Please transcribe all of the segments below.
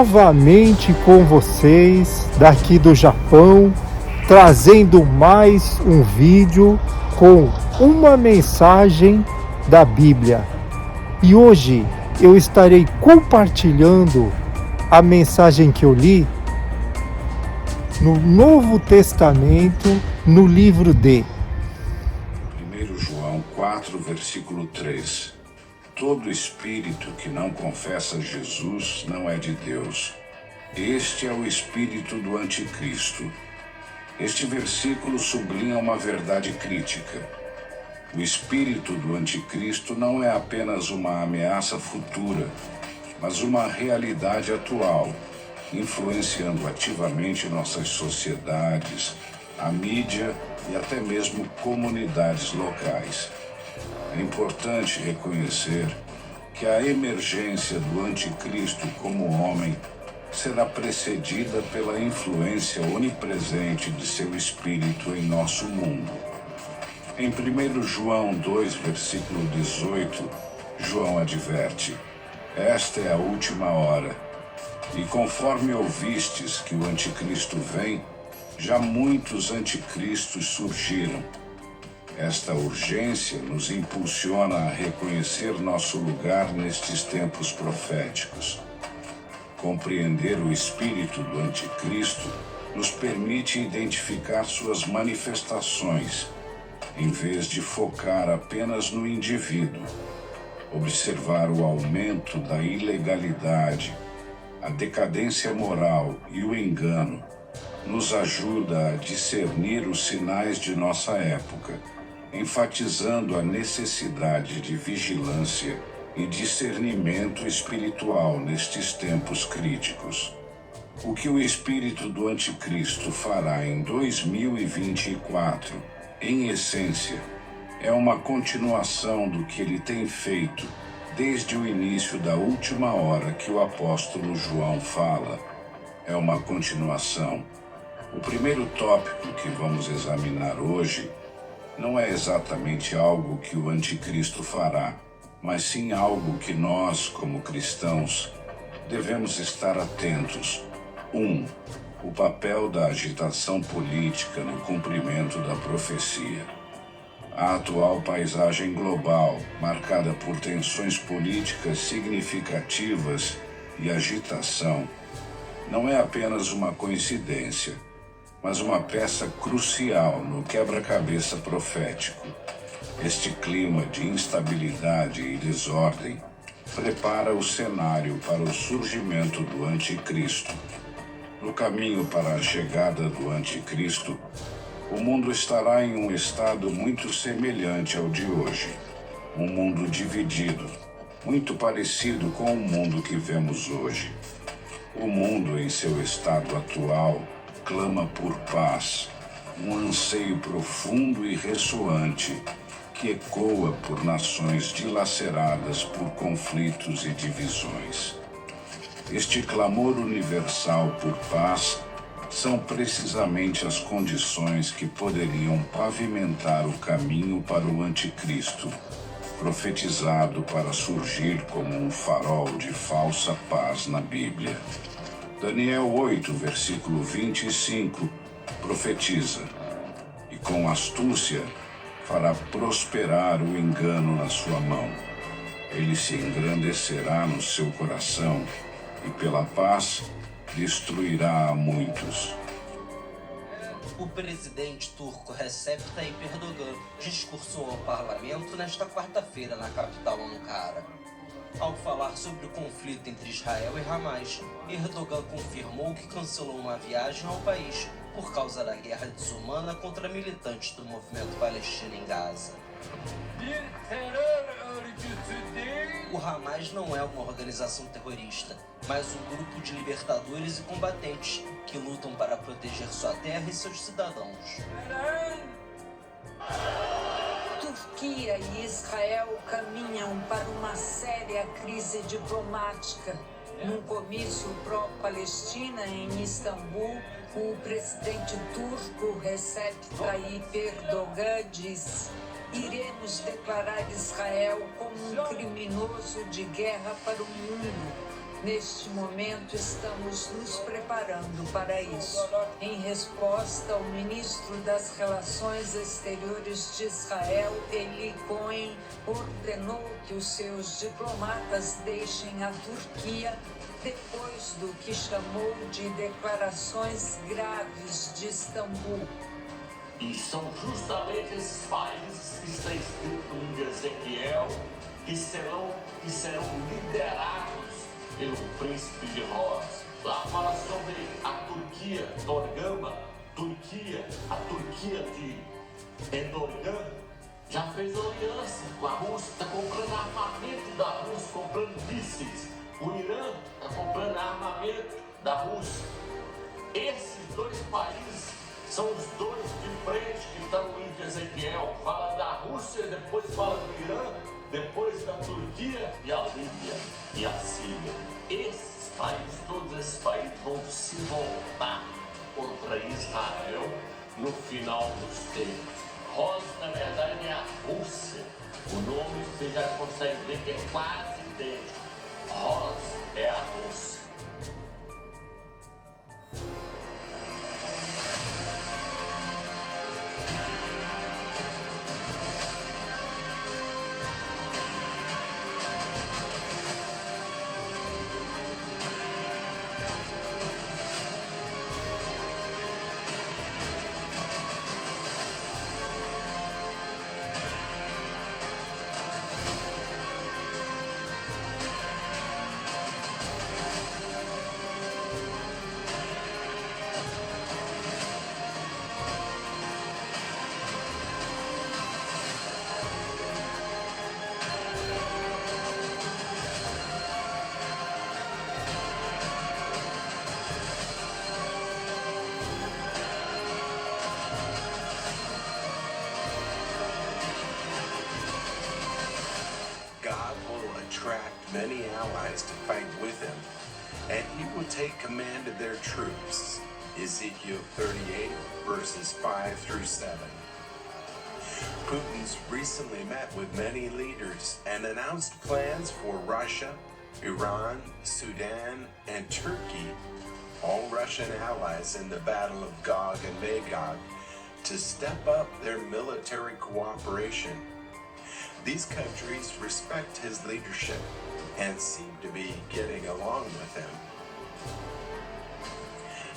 novamente com vocês daqui do Japão, trazendo mais um vídeo com uma mensagem da Bíblia. E hoje eu estarei compartilhando a mensagem que eu li no Novo Testamento, no livro de 1 João 4, versículo 3. Todo espírito que não confessa Jesus não é de Deus. Este é o espírito do anticristo. Este versículo sublinha uma verdade crítica. O espírito do anticristo não é apenas uma ameaça futura, mas uma realidade atual, influenciando ativamente nossas sociedades, a mídia e até mesmo comunidades locais. É importante reconhecer que a emergência do anticristo como homem será precedida pela influência onipresente de seu espírito em nosso mundo. Em 1 João 2, versículo 18, João adverte: esta é a última hora, e conforme ouvistes que o anticristo vem, já muitos anticristos surgiram. Esta urgência nos impulsiona a reconhecer nosso lugar nestes tempos proféticos. Compreender o espírito do anticristo nos permite identificar suas manifestações, em vez de focar apenas no indivíduo. Observar o aumento da ilegalidade, a decadência moral e o engano nos ajuda a discernir os sinais de nossa época, enfatizando a necessidade de vigilância e discernimento espiritual nestes tempos críticos. O que o espírito do anticristo fará em 2024, em essência, é uma continuação do que ele tem feito desde o início da última hora que o apóstolo João fala. É uma continuação. O primeiro tópico que vamos examinar hoje não é exatamente algo que o anticristo fará, mas sim algo que nós, como cristãos, devemos estar atentos. 1. O papel da agitação política no cumprimento da profecia. A atual paisagem global, marcada por tensões políticas significativas e agitação, não é apenas uma coincidência, mas uma peça crucial no quebra-cabeça profético. Este clima de instabilidade e desordem prepara o cenário para o surgimento do anticristo. No caminho para a chegada do anticristo, o mundo estará em um estado muito semelhante ao de hoje. Um mundo dividido, muito parecido com o mundo que vemos hoje. O mundo, em seu estado atual, clama por paz, um anseio profundo e ressoante que ecoa por nações dilaceradas por conflitos e divisões. Este clamor universal por paz são precisamente as condições que poderiam pavimentar o caminho para o anticristo, profetizado para surgir como um farol de falsa paz na Bíblia. Daniel 8, versículo 25, profetiza: e com astúcia fará prosperar o engano na sua mão. Ele se engrandecerá no seu coração e pela paz destruirá a muitos. O presidente turco Recep Tayyip Erdogan discursou ao parlamento nesta quarta-feira na capital Ankara. Ao falar sobre o conflito entre Israel e Hamas, Erdogan confirmou que cancelou uma viagem ao país por causa da guerra desumana contra militantes do movimento palestino em Gaza. O Hamas não é uma organização terrorista, mas um grupo de libertadores e combatentes que lutam para proteger sua terra e seus cidadãos. Turquia e Israel caminham para uma séria crise diplomática. Num comício pró-Palestina em Istambul, o presidente turco Recep Tayyip Erdogan disse: iremos declarar Israel como um criminoso de guerra para o mundo. Neste momento, estamos nos preparando para isso. Em resposta, o ministro das Relações Exteriores de Israel, Eli Cohen, ordenou que os seus diplomatas deixem a Turquia depois do que chamou de declarações graves de Istambul. E são justamente esses países que está escrito em Ezequiel que serão liderados pelo príncipe de Ross. Lá fala sobre a Turquia, Dorgama, a Turquia de Erdogan já fez aliança com a Rússia, está comprando armamento da Rússia, comprando mísseis. O Irã está comprando armamento da Rússia. Esses dois países são os dois de frente que estão no livro de Ezequiel. Fala da Rússia, depois fala do Irã, depois da Turquia e a Líbia e a Síria. Esses países, todos esses países vão se voltar contra Israel no final dos tempos. Rosa, na verdade, é a Rússia. O nome você já consegue ver que é quase idêntico. Rosa é a Rússia. Many allies to fight with him, and he will take command of their troops. Ezekiel 38, verses 5 through 7. Putin's recently met with many leaders and announced plans for Russia, Iran, Sudan, and Turkey, all Russian allies in the battle of Gog and Magog, to step up their military cooperation. These countries respect his leadership and seem to be getting along with him.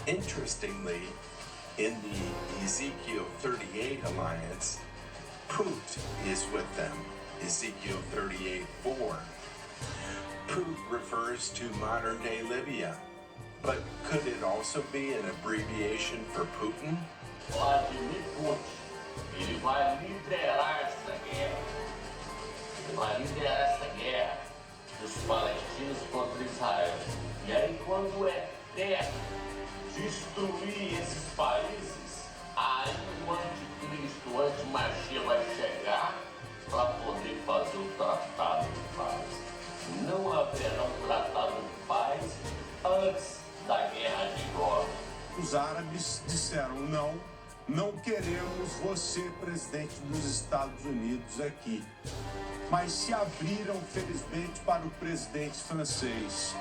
Interestingly, in the Ezekiel 38 alliance, Put is with them, Ezekiel 38:4. Put refers to modern-day Libya, but could it also be an abbreviation for Putin? Vladimir Putin, ele vai liderar essa guerra. Ele vai liderar essa guerra dos palestinos contra Israel. E aí, quando é terra destruir esses países, aí o anticristo, o antimachia vai chegar para poder fazer o tratado de paz. Não haverá um tratado de paz antes da guerra de Gog. Os árabes disseram não queremos você, presidente dos Estados Unidos, aqui. Mas se abriram, felizmente, para o presidente francês.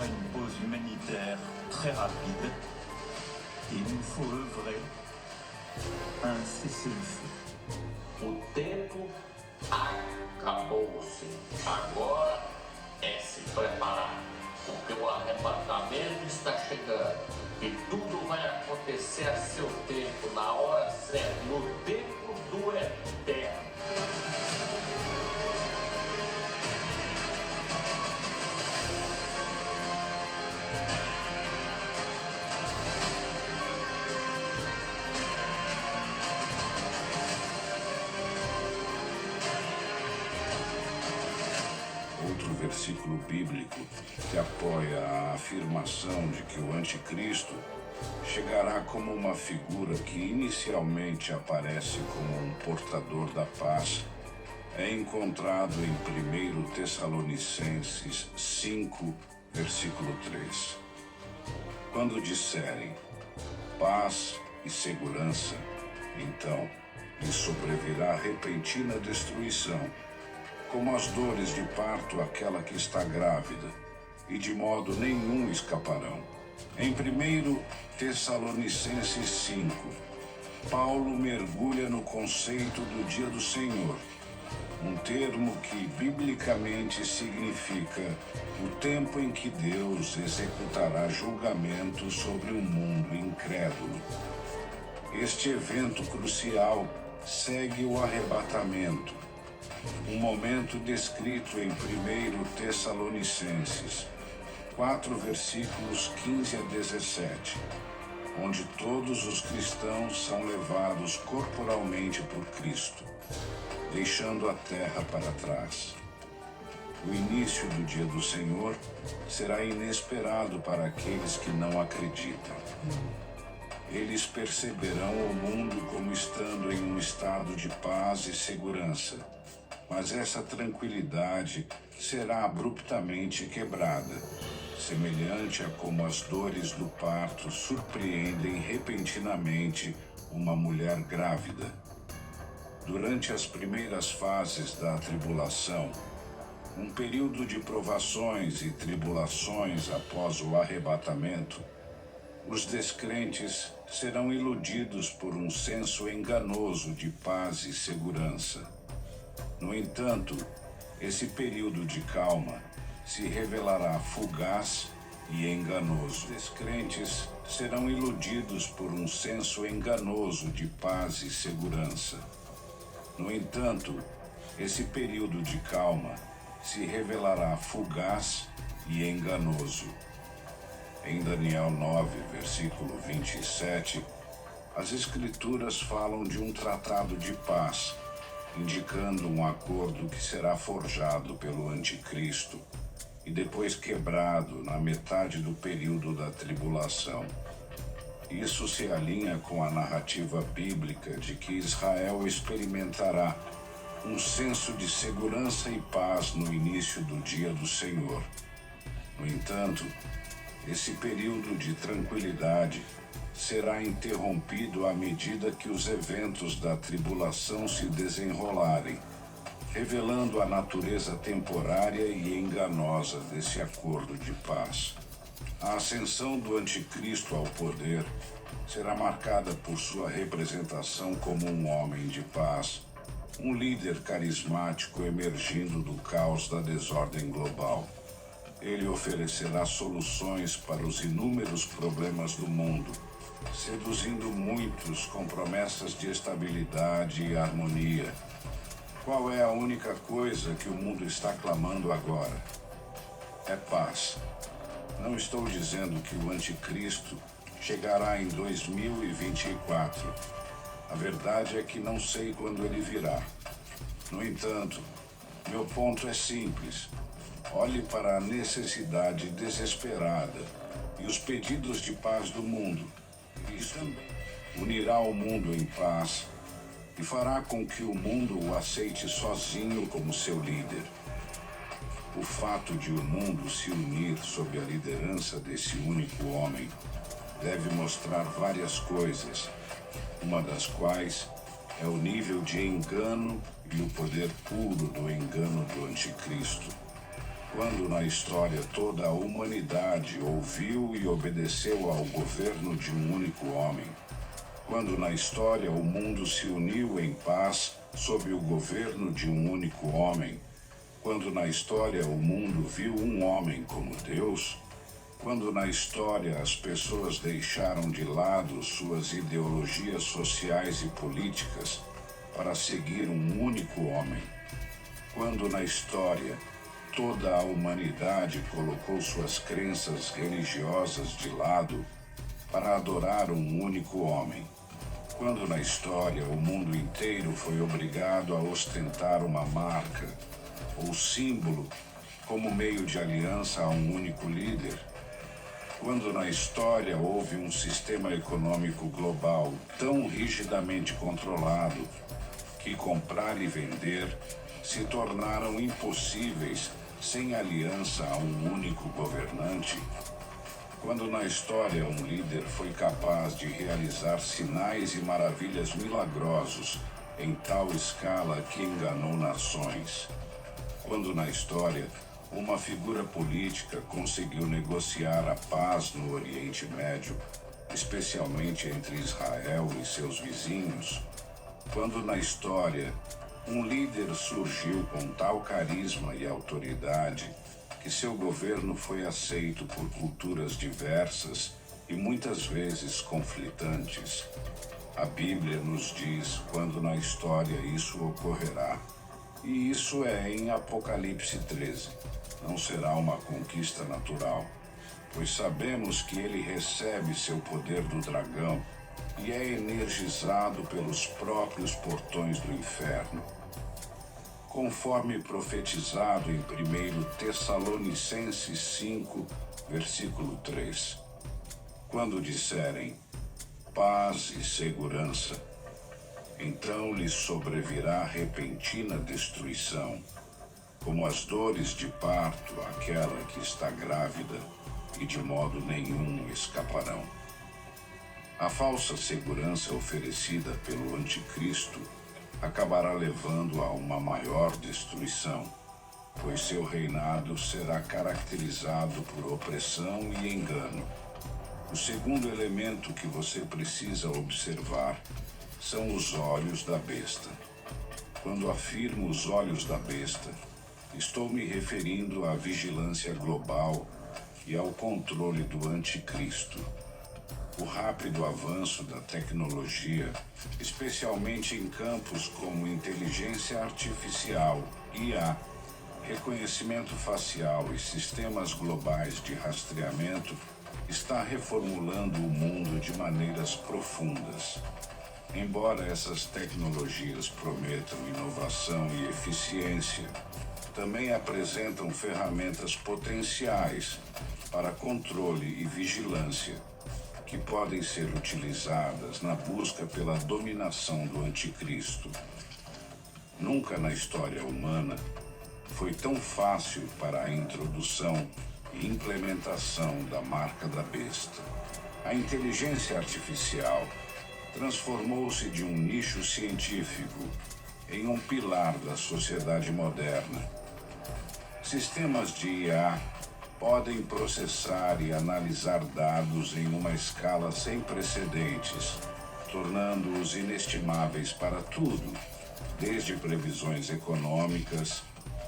Une pause humanitaire très rapide et il nous faut œuvrer à un cessez-le-feu. O tempo acabou-se. Agora é se preparar, porque o arrebatamento está chegando e tudo vai acontecer a seu tempo, na hora certa, no tempo do eterno. versículo bíblico que apoia a afirmação de que o anticristo chegará como uma figura que inicialmente aparece como um portador da paz é encontrado em 1 Tessalonicenses 5, versículo 3. Quando disserem paz e segurança, então lhes sobrevirá repentina destruição, como as dores de parto àquela que está grávida, e de modo nenhum escaparão. Em 1 Tessalonicenses 5, Paulo mergulha no conceito do dia do Senhor, um termo que biblicamente significa o tempo em que Deus executará julgamento sobre um mundo incrédulo. Este evento crucial segue o arrebatamento, um momento descrito em 1 Tessalonicenses 4, versículos 15 a 17, onde todos os cristãos são levados corporalmente por Cristo, deixando a terra para trás. O início do dia do Senhor será inesperado para aqueles que não acreditam. Eles perceberão o mundo como estando em um estado de paz e segurança, mas essa tranquilidade será abruptamente quebrada, semelhante a como as dores do parto surpreendem repentinamente uma mulher grávida. Durante as primeiras fases da tribulação, um período de provações e tribulações após o arrebatamento, os descrentes serão iludidos por um senso enganoso de paz e segurança. No entanto, esse período de calma se revelará fugaz e enganoso. Os descrentes serão iludidos por um senso enganoso de paz e segurança. No entanto, esse período de calma se revelará fugaz e enganoso. Em Daniel 9, versículo 27, as Escrituras falam de um tratado de paz, indicando um acordo que será forjado pelo Anticristo e depois quebrado na metade do período da tribulação. Isso se alinha com a narrativa bíblica de que Israel experimentará um senso de segurança e paz no início do dia do Senhor. No entanto, esse período de tranquilidade será interrompido à medida que os eventos da tribulação se desenrolarem, revelando a natureza temporária e enganosa desse acordo de paz. A ascensão do anticristo ao poder será marcada por sua representação como um homem de paz, um líder carismático emergindo do caos da desordem global. Ele oferecerá soluções para os inúmeros problemas do mundo, seduzindo muitos com promessas de estabilidade e harmonia. Qual é a única coisa que o mundo está clamando agora? É paz. Não estou dizendo que o anticristo chegará em 2024. A verdade é que não sei quando ele virá. No entanto, meu ponto é simples. Olhe para a necessidade desesperada e os pedidos de paz do mundo. Cristo unirá o mundo em paz e fará com que o mundo o aceite sozinho como seu líder. O fato de o mundo se unir sob a liderança desse único homem deve mostrar várias coisas, uma das quais é o nível de engano e o poder puro do engano do anticristo. Quando na história toda a humanidade ouviu e obedeceu ao governo de um único homem, quando na história o mundo se uniu em paz sob o governo de um único homem, quando na história o mundo viu um homem como Deus, quando na história as pessoas deixaram de lado suas ideologias sociais e políticas para seguir um único homem, quando na história toda a humanidade colocou suas crenças religiosas de lado para adorar um único homem, quando na história o mundo inteiro foi obrigado a ostentar uma marca ou símbolo como meio de aliança a um único líder? Quando na história houve um sistema econômico global tão rigidamente controlado que comprar e vender se tornaram impossíveis sem aliança a um único governante? Quando na história um líder foi capaz de realizar sinais e maravilhas milagrosos em tal escala que enganou nações? Quando na história uma figura política conseguiu negociar a paz no Oriente Médio, especialmente entre Israel e seus vizinhos? Quando na história um líder surgiu com tal carisma e autoridade que seu governo foi aceito por culturas diversas e muitas vezes conflitantes? A Bíblia nos diz quando na história isso ocorrerá. E isso é em Apocalipse 13. Não será uma conquista natural, pois sabemos que ele recebe seu poder do dragão e é energizado pelos próprios portões do inferno. Conforme profetizado em 1 Tessalonicenses 5, versículo 3. Quando disserem paz e segurança, então lhes sobrevirá repentina destruição, como as dores de parto àquela que está grávida, e de modo nenhum escaparão. A falsa segurança oferecida pelo anticristo acabará levando a uma maior destruição, pois seu reinado será caracterizado por opressão e engano. O segundo elemento que você precisa observar são os olhos da besta. Quando afirmo os olhos da besta, estou me referindo à vigilância global e ao controle do anticristo. O rápido avanço da tecnologia, especialmente em campos como inteligência artificial, IA, reconhecimento facial e sistemas globais de rastreamento, está reformulando o mundo de maneiras profundas. Embora essas tecnologias prometam inovação e eficiência, também apresentam ferramentas potenciais para controle e vigilância, que podem ser utilizadas na busca pela dominação do anticristo. Nunca na história humana foi tão fácil para a introdução e implementação da marca da besta. A inteligência artificial transformou-se de um nicho científico em um pilar da sociedade moderna. Sistemas de IA podem processar e analisar dados em uma escala sem precedentes, tornando-os inestimáveis para tudo, desde previsões econômicas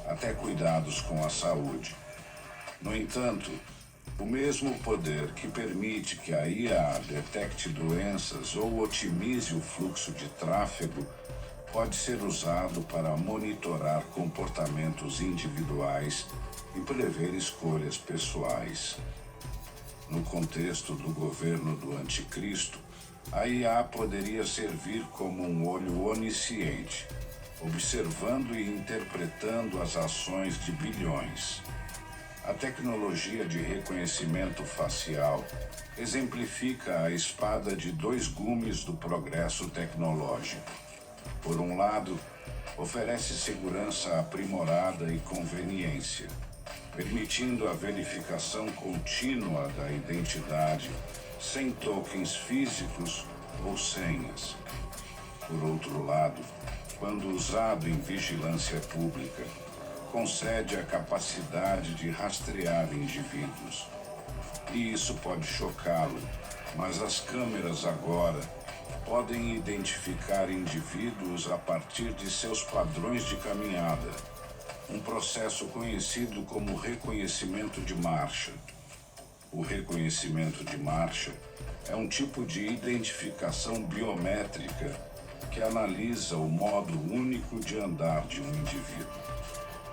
até cuidados com a saúde. No entanto, o mesmo poder que permite que a IA detecte doenças ou otimize o fluxo de tráfego pode ser usado para monitorar comportamentos individuais e prever escolhas pessoais. No contexto do governo do anticristo, a IA poderia servir como um olho onisciente, observando e interpretando as ações de bilhões. A tecnologia de reconhecimento facial exemplifica a espada de dois gumes do progresso tecnológico. Por um lado, oferece segurança aprimorada e conveniência, permitindo a verificação contínua da identidade sem tokens físicos ou senhas. Por outro lado, quando usado em vigilância pública, concede a capacidade de rastrear indivíduos. E isso pode chocá-lo, mas as câmeras agora podem identificar indivíduos a partir de seus padrões de caminhada, um processo conhecido como reconhecimento de marcha. O reconhecimento de marcha é um tipo de identificação biométrica que analisa o modo único de andar de um indivíduo.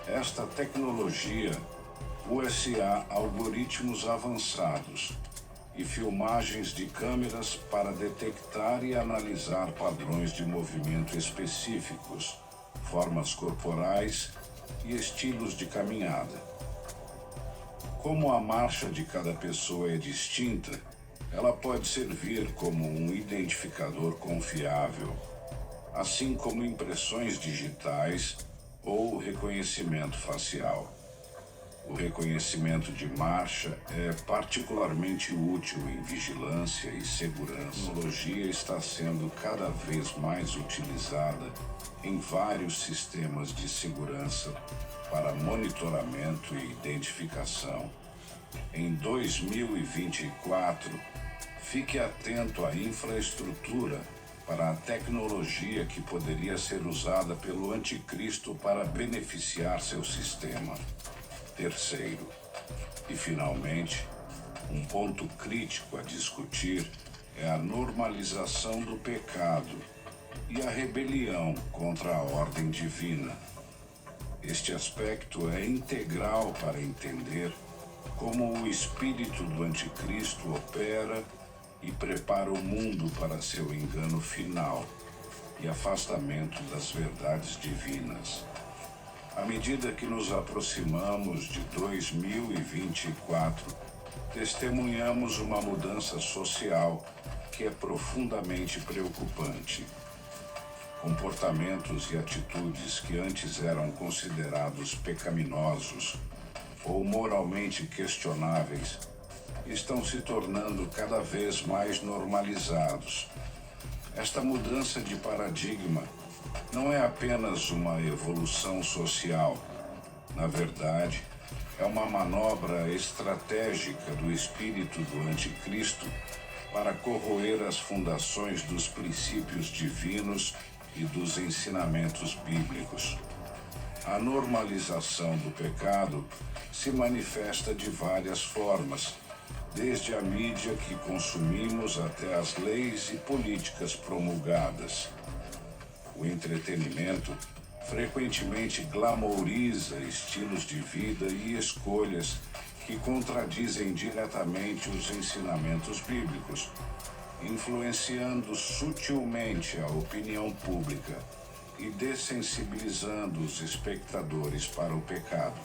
Esta tecnologia usa algoritmos avançados e filmagens de câmeras para detectar e analisar padrões de movimento específicos, formas corporais e estilos de caminhada. Como a marcha de cada pessoa é distinta, ela pode servir como um identificador confiável, assim como impressões digitais ou reconhecimento facial. O reconhecimento de marcha é particularmente útil em vigilância e segurança. A tecnologia está sendo cada vez mais utilizada em vários sistemas de segurança para monitoramento e identificação. Em 2024, fique atento à infraestrutura para a tecnologia que poderia ser usada pelo anticristo para beneficiar seu sistema. Terceiro, e finalmente, um ponto crítico a discutir é a normalização do pecado e a rebelião contra a ordem divina. Este aspecto é integral para entender como o espírito do anticristo opera e prepara o mundo para seu engano final e afastamento das verdades divinas. À medida que nos aproximamos de 2024, testemunhamos uma mudança social que é profundamente preocupante. Comportamentos e atitudes que antes eram considerados pecaminosos ou moralmente questionáveis estão se tornando cada vez mais normalizados. Esta mudança de paradigma não é apenas uma evolução social. Na verdade, é uma manobra estratégica do espírito do anticristo para corroer as fundações dos princípios divinos e dos ensinamentos bíblicos. A normalização do pecado se manifesta de várias formas, desde a mídia que consumimos até as leis e políticas promulgadas. O entretenimento frequentemente glamouriza estilos de vida e escolhas que contradizem diretamente os ensinamentos bíblicos, influenciando sutilmente a opinião pública e dessensibilizando os espectadores para o pecado.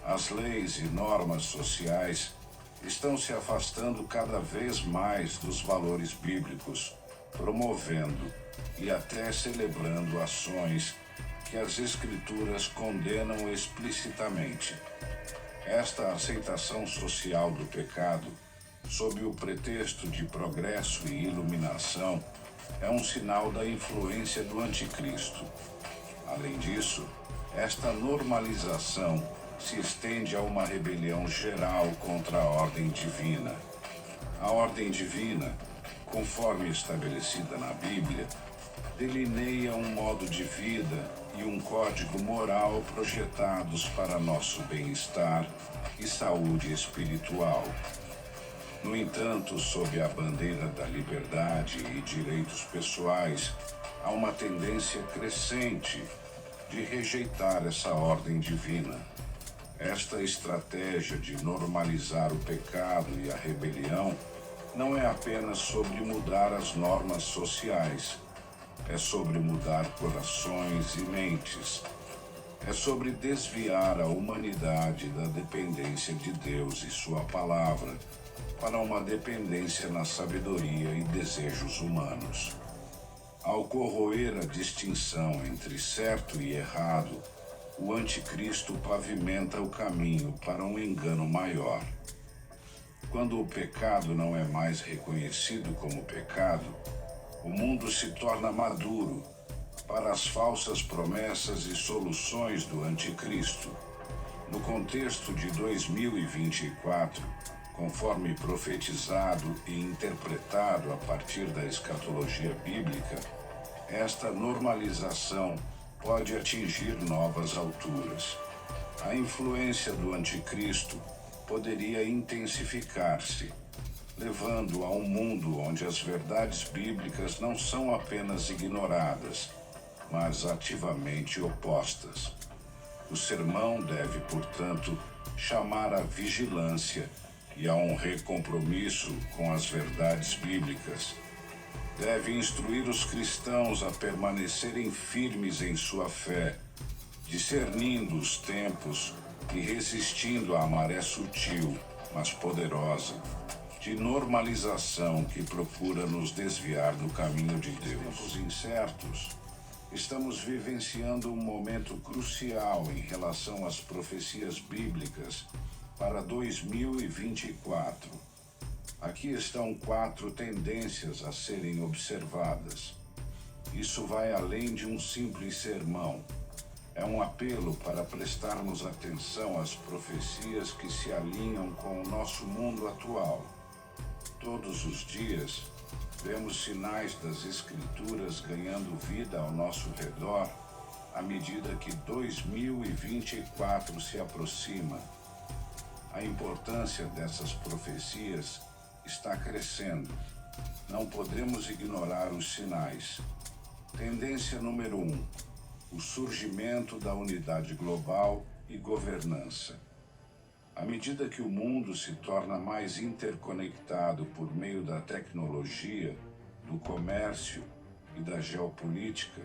As leis e normas sociais estão se afastando cada vez mais dos valores bíblicos, promovendo e até celebrando ações que as Escrituras condenam explicitamente. Esta aceitação social do pecado, sob o pretexto de progresso e iluminação, é um sinal da influência do anticristo. Além disso, esta normalização se estende a uma rebelião geral contra a ordem divina. A ordem divina, conforme estabelecida na Bíblia, delineia um modo de vida e um código moral projetados para nosso bem-estar e saúde espiritual. No entanto, sob a bandeira da liberdade e direitos pessoais, há uma tendência crescente de rejeitar essa ordem divina. Esta estratégia de normalizar o pecado e a rebelião não é apenas sobre mudar as normas sociais, é sobre mudar corações e mentes. É sobre desviar a humanidade da dependência de Deus e sua palavra para uma dependência na sabedoria e desejos humanos. Ao corroer a distinção entre certo e errado, o anticristo pavimenta o caminho para um engano maior. Quando o pecado não é mais reconhecido como pecado, o mundo se torna maduro para as falsas promessas e soluções do anticristo. No contexto de 2024, conforme profetizado e interpretado a partir da escatologia bíblica, esta normalização pode atingir novas alturas. A influência do anticristo poderia intensificar-se, levando a um mundo onde as verdades bíblicas não são apenas ignoradas, mas ativamente opostas. O sermão deve, portanto, chamar à vigilância e a um recompromisso com as verdades bíblicas. Deve instruir os cristãos a permanecerem firmes em sua fé, discernindo os tempos e resistindo à maré sutil, mas poderosa, de normalização que procura nos desviar do caminho de Deus. Os incertos, estamos vivenciando um momento crucial em relação às profecias bíblicas para 2024. Aqui estão 4 tendências a serem observadas. Isso vai além de um simples sermão. É um apelo para prestarmos atenção às profecias que se alinham com o nosso mundo atual. Todos os dias, vemos sinais das Escrituras ganhando vida ao nosso redor à medida que 2024 se aproxima. A importância dessas profecias está crescendo. Não podemos ignorar os sinais. Tendência número 1. O surgimento da unidade global e governança. À medida que o mundo se torna mais interconectado por meio da tecnologia, do comércio e da geopolítica,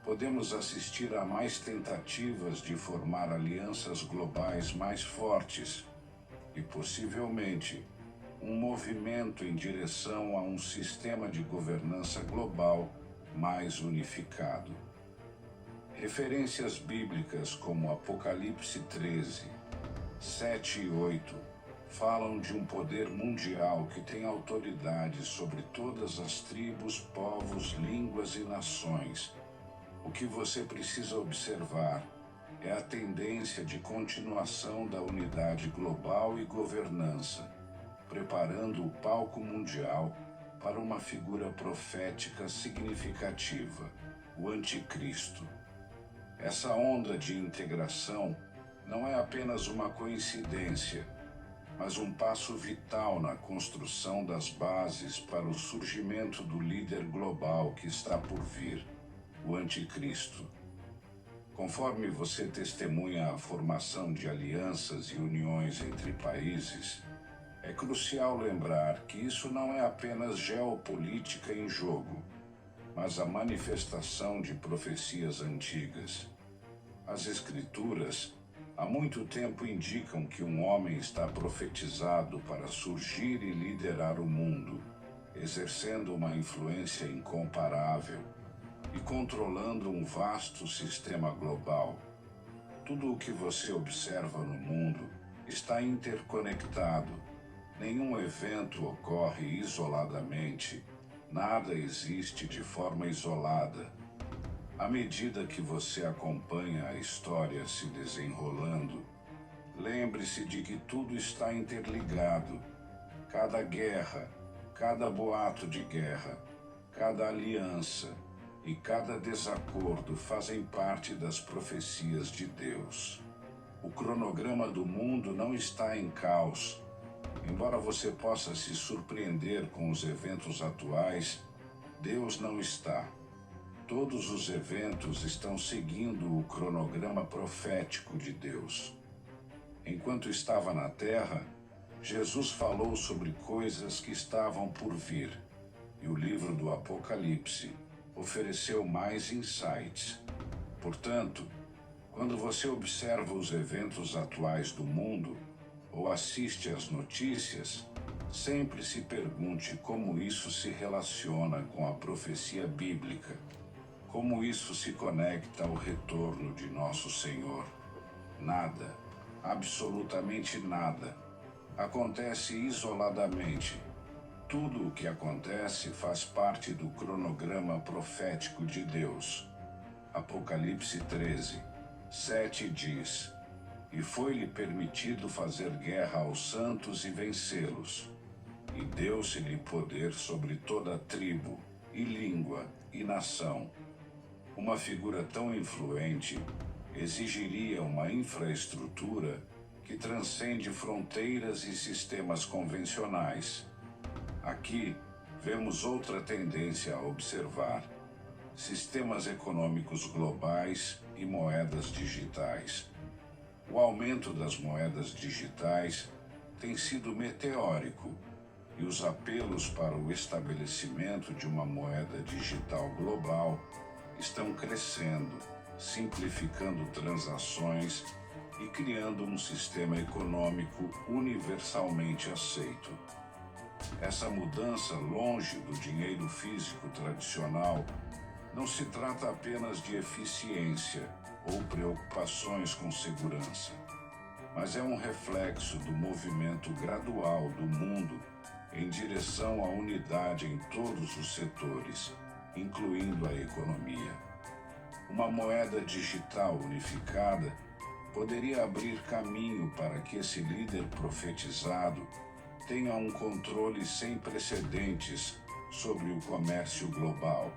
podemos assistir a mais tentativas de formar alianças globais mais fortes e, possivelmente, um movimento em direção a um sistema de governança global mais unificado. Referências bíblicas como Apocalipse 13, 7 e 8 falam de um poder mundial que tem autoridade sobre todas as tribos, povos, línguas e nações. O que você precisa observar é a tendência de continuação da unidade global e governança, preparando o palco mundial para uma figura profética significativa, o Anticristo. Essa onda de integração não é apenas uma coincidência, mas um passo vital na construção das bases para o surgimento do líder global que está por vir, o Anticristo. Conforme você testemunha a formação de alianças e uniões entre países, é crucial lembrar que isso não é apenas geopolítica em jogo, mas a manifestação de profecias antigas. As Escrituras há muito tempo indicam que um homem está profetizado para surgir e liderar o mundo, exercendo uma influência incomparável e controlando um vasto sistema global. Tudo o que você observa no mundo está interconectado. Nenhum evento ocorre isoladamente, nada existe de forma isolada. À medida que você acompanha a história se desenrolando, lembre-se de que tudo está interligado. Cada guerra, cada boato de guerra, cada aliança e cada desacordo fazem parte das profecias de Deus. O cronograma do mundo não está em caos. Embora você possa se surpreender com os eventos atuais, Deus não está. Todos os eventos estão seguindo o cronograma profético de Deus. Enquanto estava na terra, Jesus falou sobre coisas que estavam por vir, e o livro do Apocalipse ofereceu mais insights. Portanto, quando você observa os eventos atuais do mundo ou assiste às notícias, sempre se pergunte como isso se relaciona com a profecia bíblica, como isso se conecta ao retorno de nosso Senhor. Nada, absolutamente nada, acontece isoladamente. Tudo o que acontece faz parte do cronograma profético de Deus. Apocalipse 13, 7 diz: E foi-lhe permitido fazer guerra aos santos e vencê-los. E deu-se-lhe poder sobre toda tribo, e língua, e nação. Uma figura tão influente exigiria uma infraestrutura que transcende fronteiras e sistemas convencionais. Aqui vemos outra tendência a observar: sistemas econômicos globais e moedas digitais. O aumento das moedas digitais tem sido meteórico, e os apelos para o estabelecimento de uma moeda digital global estão crescendo, simplificando transações e criando um sistema econômico universalmente aceito. Essa mudança, longe do dinheiro físico tradicional, não se trata apenas de eficiência ou preocupações com segurança, mas é um reflexo do movimento gradual do mundo em direção à unidade em todos os setores, incluindo a economia. Uma moeda digital unificada poderia abrir caminho para que esse líder profetizado tenha um controle sem precedentes sobre o comércio global.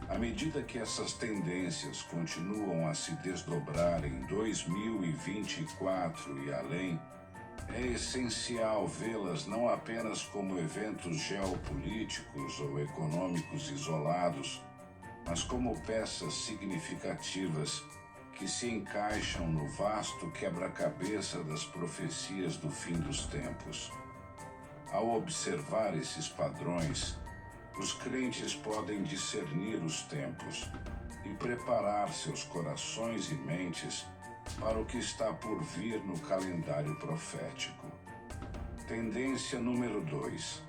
À medida que essas tendências continuam a se desdobrar em 2024 e além, é essencial vê-las não apenas como eventos geopolíticos ou econômicos isolados, mas como peças significativas que se encaixam no vasto quebra-cabeça das profecias do fim dos tempos. Ao observar esses padrões, os crentes podem discernir os tempos e preparar seus corações e mentes para o que está por vir no calendário profético. Tendência número 2: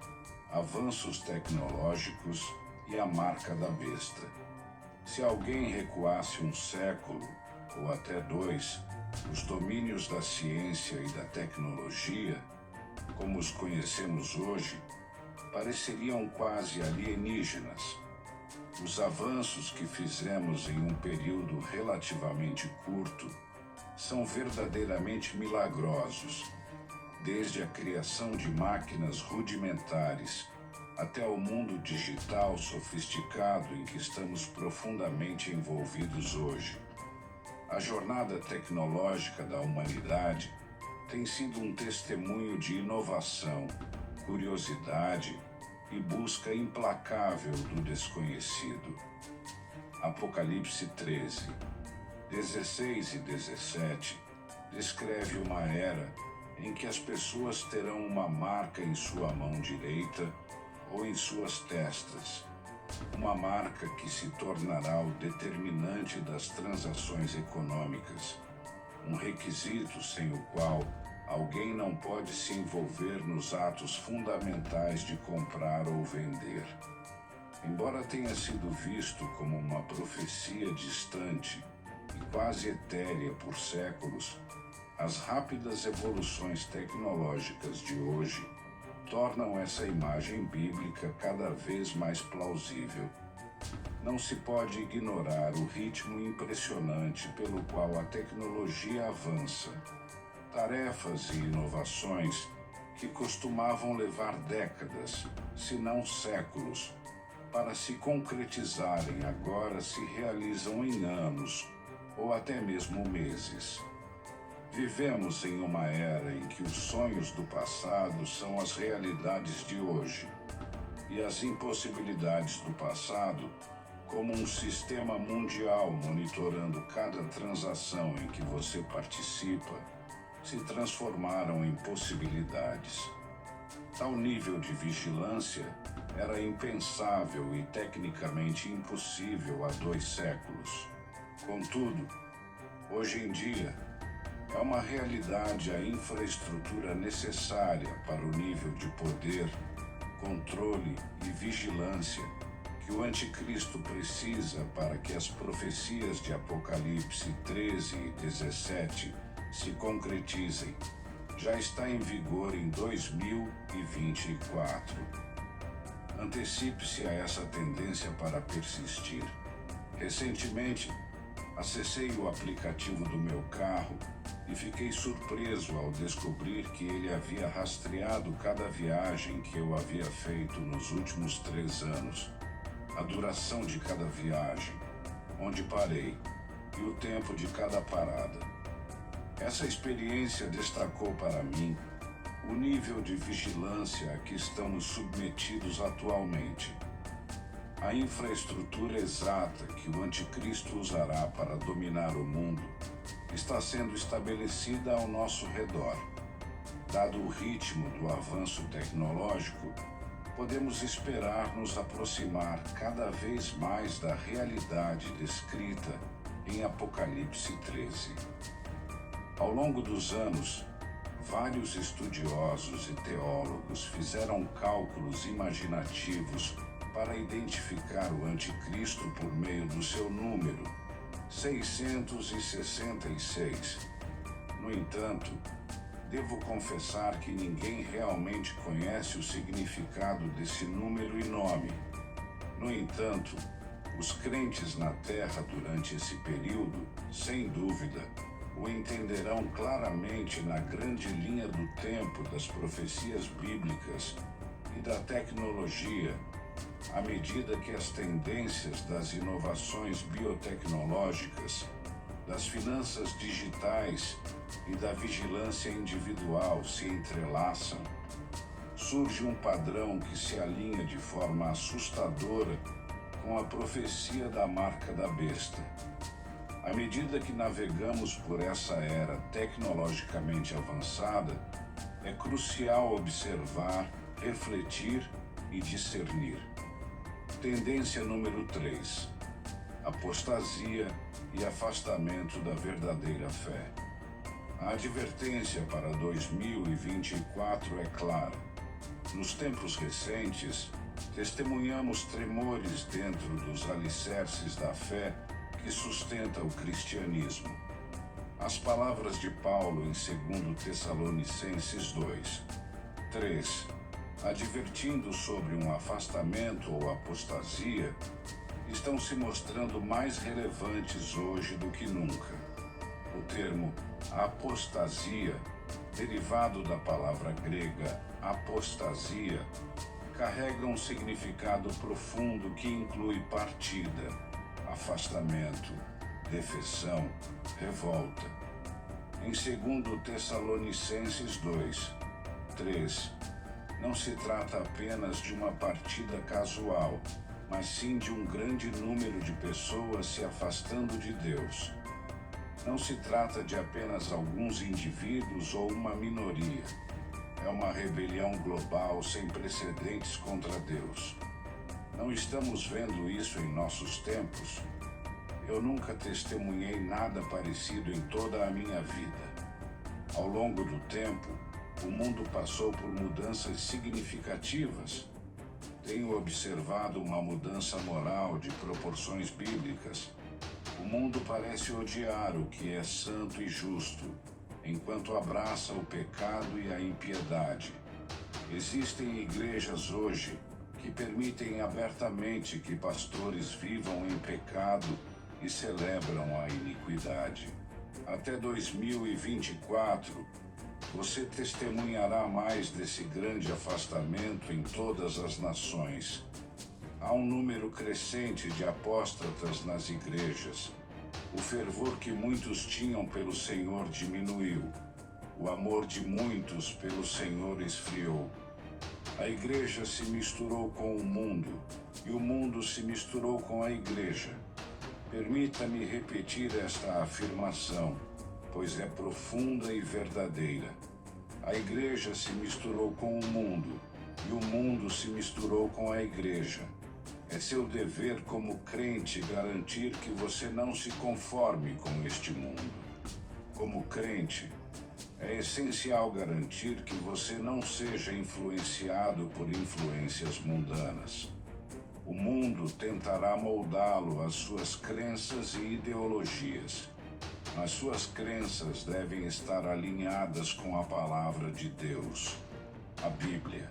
avanços tecnológicos e a marca da besta. Se alguém recuasse um século, ou até 2, os domínios da ciência e da tecnologia, como os conhecemos hoje, pareceriam quase alienígenas. Os avanços que fizemos em um período relativamente curto são verdadeiramente milagrosos, desde a criação de máquinas rudimentares até o mundo digital sofisticado em que estamos profundamente envolvidos hoje. A jornada tecnológica da humanidade tem sido um testemunho de inovação, curiosidade e busca implacável do desconhecido. Apocalipse 13, 16 e 17 descreve uma era em que as pessoas terão uma marca em sua mão direita ou em suas testas, uma marca que se tornará o determinante das transações econômicas, um requisito sem o qual alguém não pode se envolver nos atos fundamentais de comprar ou vender. Embora tenha sido visto como uma profecia distante e quase etérea por séculos, as rápidas evoluções tecnológicas de hoje tornam essa imagem bíblica cada vez mais plausível. Não se pode ignorar o ritmo impressionante pelo qual a tecnologia avança. Tarefas e inovações que costumavam levar décadas, se não séculos, para se concretizarem agora se realizam em anos ou até mesmo meses. Vivemos em uma era em que os sonhos do passado são as realidades de hoje, e as impossibilidades do passado, como um sistema mundial monitorando cada transação em que você participa, se transformaram em possibilidades. Tal nível de vigilância era impensável e tecnicamente impossível há 2 séculos. Contudo, hoje em dia, é uma realidade a infraestrutura necessária para o nível de poder, controle e vigilância que o anticristo precisa para que as profecias de Apocalipse 13 e 17 se concretizem. Já está em vigor em 2024. Antecipe-se a essa tendência para persistir. Recentemente, acessei o aplicativo do meu carro e fiquei surpreso ao descobrir que ele havia rastreado cada viagem que eu havia feito nos últimos 3 anos, a duração de cada viagem, onde parei e o tempo de cada parada. Essa experiência destacou para mim o nível de vigilância a que estamos submetidos atualmente. A infraestrutura exata que o anticristo usará para dominar o mundo está sendo estabelecida ao nosso redor. Dado o ritmo do avanço tecnológico, podemos esperar nos aproximar cada vez mais da realidade descrita em Apocalipse 13. Ao longo dos anos, vários estudiosos e teólogos fizeram cálculos imaginativos para identificar o anticristo por meio do seu número, 666. No entanto, devo confessar que ninguém realmente conhece o significado desse número e nome. No entanto, os crentes na Terra durante esse período, sem dúvida, o entenderão claramente na grande linha do tempo das profecias bíblicas e da tecnologia, à medida que as tendências das inovações biotecnológicas, das finanças digitais e da vigilância individual se entrelaçam. Surge um padrão que se alinha de forma assustadora com a profecia da marca da besta. À medida que navegamos por essa era tecnologicamente avançada, é crucial observar, refletir e discernir. Tendência número 3. Apostasia e afastamento da verdadeira fé. A advertência para 2024 é clara. Nos tempos recentes, testemunhamos tremores dentro dos alicerces da fé que sustenta o cristianismo. As palavras de Paulo em 2 Tessalonicenses 2:3, advertindo sobre um afastamento ou apostasia, estão se mostrando mais relevantes hoje do que nunca. O termo apostasia, derivado da palavra grega apostasia, carrega um significado profundo que inclui partida, afastamento, defeção, revolta. Em 2 Tessalonicenses 2:3, não se trata apenas de uma partida casual, mas sim de um grande número de pessoas se afastando de Deus. Não se trata de apenas alguns indivíduos ou uma minoria. É uma rebelião global sem precedentes contra Deus. Não estamos vendo isso em nossos tempos? Eu nunca testemunhei nada parecido em toda a minha vida. Ao longo do tempo, o mundo passou por mudanças significativas. Tenho observado uma mudança moral de proporções bíblicas. O mundo parece odiar o que é santo e justo, enquanto abraça o pecado e a impiedade. Existem igrejas hoje que permitem abertamente que pastores vivam em pecado e celebram a iniquidade. Até 2024, você testemunhará mais desse grande afastamento em todas as nações. Há um número crescente de apóstatas nas igrejas. O fervor que muitos tinham pelo Senhor diminuiu. O amor de muitos pelo Senhor esfriou. A igreja se misturou com o mundo, e o mundo se misturou com a igreja. Permita-me repetir esta afirmação, pois é profunda e verdadeira. A igreja se misturou com o mundo, e o mundo se misturou com a igreja. É seu dever como crente garantir que você não se conforme com este mundo. Como crente, é essencial garantir que você não seja influenciado por influências mundanas. O mundo tentará moldá-lo às suas crenças e ideologias. As suas crenças devem estar alinhadas com a palavra de Deus, a Bíblia.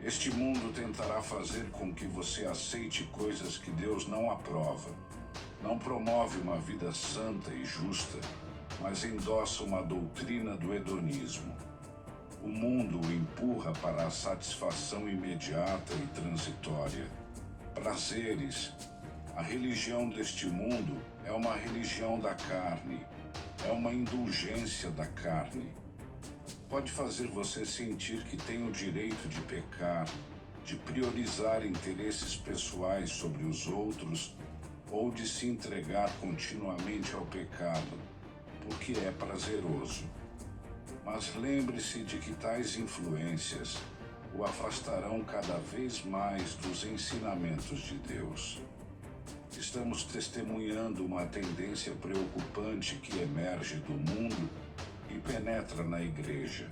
Este mundo tentará fazer com que você aceite coisas que Deus não aprova. Não promove uma vida santa e justa, mas endossa uma doutrina do hedonismo. O mundo o empurra para a satisfação imediata e transitória. Prazeres. A religião deste mundo é uma religião da carne, é uma indulgência da carne. Pode fazer você sentir que tem o direito de pecar, de priorizar interesses pessoais sobre os outros ou de se entregar continuamente ao pecado, porque é prazeroso. Mas lembre-se de que tais influências o afastarão cada vez mais dos ensinamentos de Deus. Estamos testemunhando uma tendência preocupante que emerge do mundo e penetra na igreja,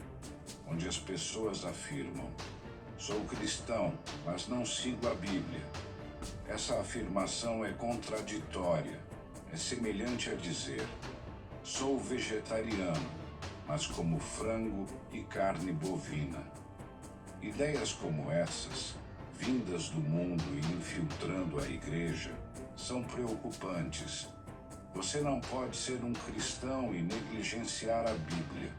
onde as pessoas afirmam: sou cristão, mas não sigo a Bíblia. Essa afirmação é contraditória, é semelhante a dizer: sou vegetariano, mas como frango e carne bovina. Ideias como essas, vindas do mundo e infiltrando a igreja, são preocupantes. Você não pode ser um cristão e negligenciar a Bíblia.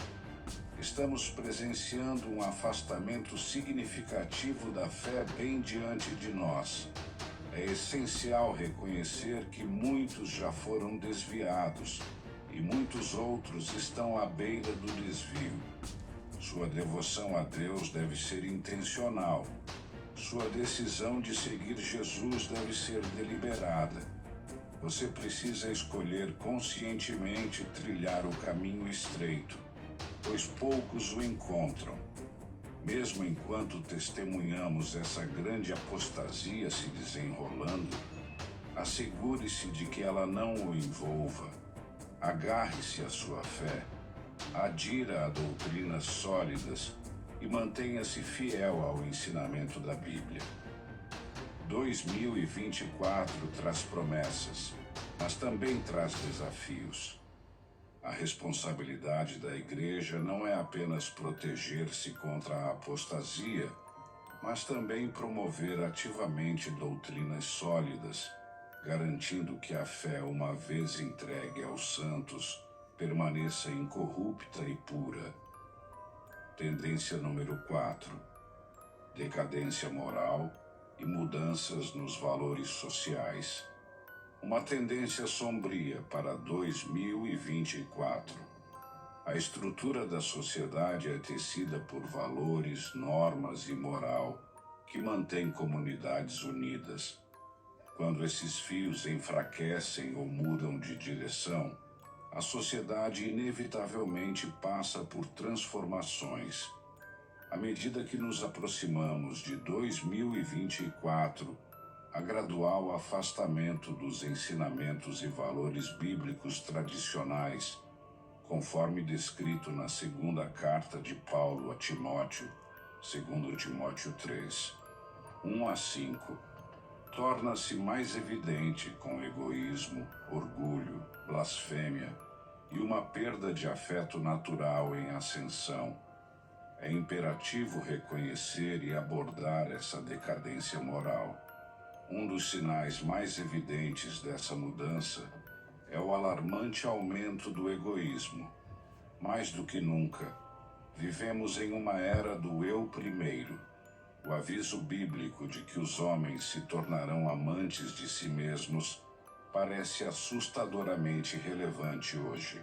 Estamos presenciando um afastamento significativo da fé bem diante de nós. É essencial reconhecer que muitos já foram desviados e muitos outros estão à beira do desvio. Sua devoção a Deus deve ser intencional. Sua decisão de seguir Jesus deve ser deliberada. Você precisa escolher conscientemente trilhar o caminho estreito, pois poucos o encontram. Mesmo enquanto testemunhamos essa grande apostasia se desenrolando, assegure-se de que ela não o envolva. Agarre-se à sua fé, adira a doutrinas sólidas e mantenha-se fiel ao ensinamento da Bíblia. 2024 traz promessas, mas também traz desafios. A responsabilidade da igreja não é apenas proteger-se contra a apostasia, mas também promover ativamente doutrinas sólidas, garantindo que a fé, uma vez entregue aos santos, permaneça incorrupta e pura. Tendência número 4. Decadência moral e mudanças nos valores sociais. Uma tendência sombria para 2024. A estrutura da sociedade é tecida por valores, normas e moral que mantém comunidades unidas. Quando esses fios enfraquecem ou mudam de direção, a sociedade inevitavelmente passa por transformações. À medida que nos aproximamos de 2024, a gradual afastamento dos ensinamentos e valores bíblicos tradicionais, conforme descrito na segunda carta de Paulo a Timóteo, 2 Timóteo 3, 1-5, torna-se mais evidente com egoísmo, orgulho, blasfêmia e uma perda de afeto natural em ascensão. É imperativo reconhecer e abordar essa decadência moral. Um dos sinais mais evidentes dessa mudança é o alarmante aumento do egoísmo. Mais do que nunca, vivemos em uma era do eu primeiro. O aviso bíblico de que os homens se tornarão amantes de si mesmos parece assustadoramente relevante hoje.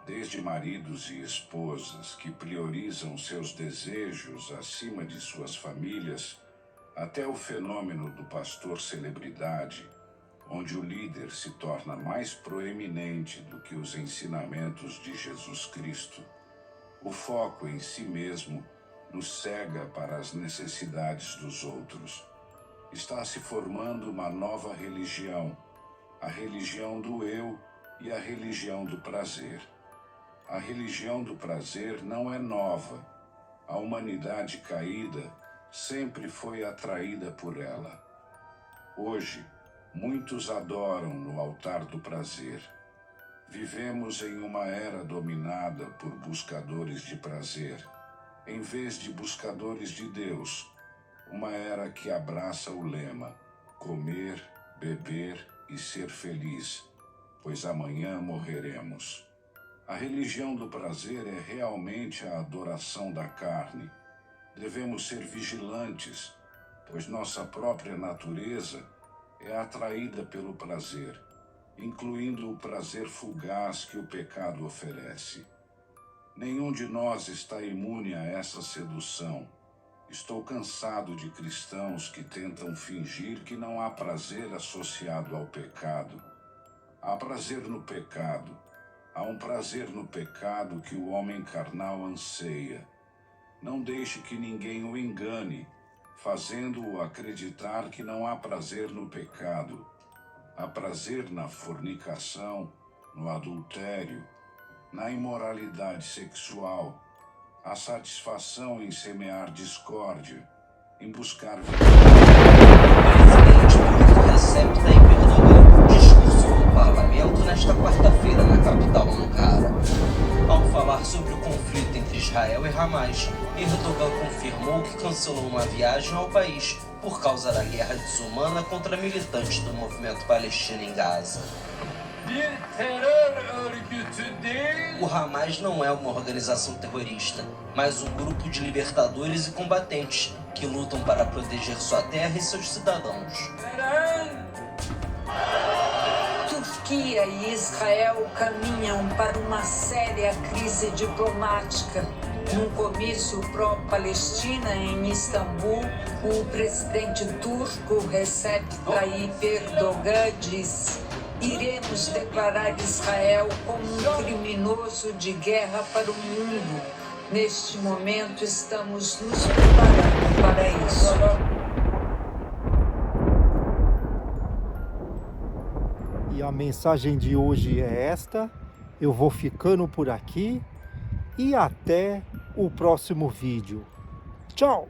Desde maridos e esposas que priorizam seus desejos acima de suas famílias, até o fenômeno do pastor celebridade, onde o líder se torna mais proeminente do que os ensinamentos de Jesus Cristo. O foco em si mesmo nos cega para as necessidades dos outros. Está se formando uma nova religião, a religião do eu e a religião do prazer. A religião do prazer não é nova. A humanidade caída sempre foi atraída por ela. Hoje, muitos adoram no altar do prazer. Vivemos em uma era dominada por buscadores de prazer, em vez de buscadores de Deus. Uma era que abraça o lema: comer, beber e ser feliz, pois amanhã morreremos. A religião do prazer é realmente a adoração da carne. Devemos ser vigilantes, pois nossa própria natureza é atraída pelo prazer, incluindo o prazer fugaz que o pecado oferece. Nenhum de nós está imune a essa sedução. Estou cansado de cristãos que tentam fingir que não há prazer associado ao pecado. Há prazer no pecado. Há um prazer no pecado que o homem carnal anseia. Não deixe que ninguém o engane, fazendo-o acreditar que não há prazer no pecado. há prazer na fornicação, no adultério, na imoralidade sexual, há satisfação em semear discórdia, em buscar O presidente turco Recep Tayyip Erdogan discursou no parlamento nesta quarta-feira na capital Ankara. Ao falar sobre o conflito entre Israel e Hamas, Erdogan confirmou que cancelou uma viagem ao país por causa da guerra desumana contra militantes do movimento palestino em Gaza. O Hamas não é uma organização terrorista, mas um grupo de libertadores e combatentes que lutam para proteger sua terra e seus cidadãos. Turquia e Israel caminham para uma séria crise diplomática. Num comício pró-Palestina em Istambul, o presidente turco Recep Tayyip Erdogan disse: "Iremos declarar Israel como um criminoso de guerra para o mundo. Neste momento estamos nos preparando para isso." E a mensagem de hoje é esta. Eu vou ficando por aqui e até o próximo vídeo. Tchau!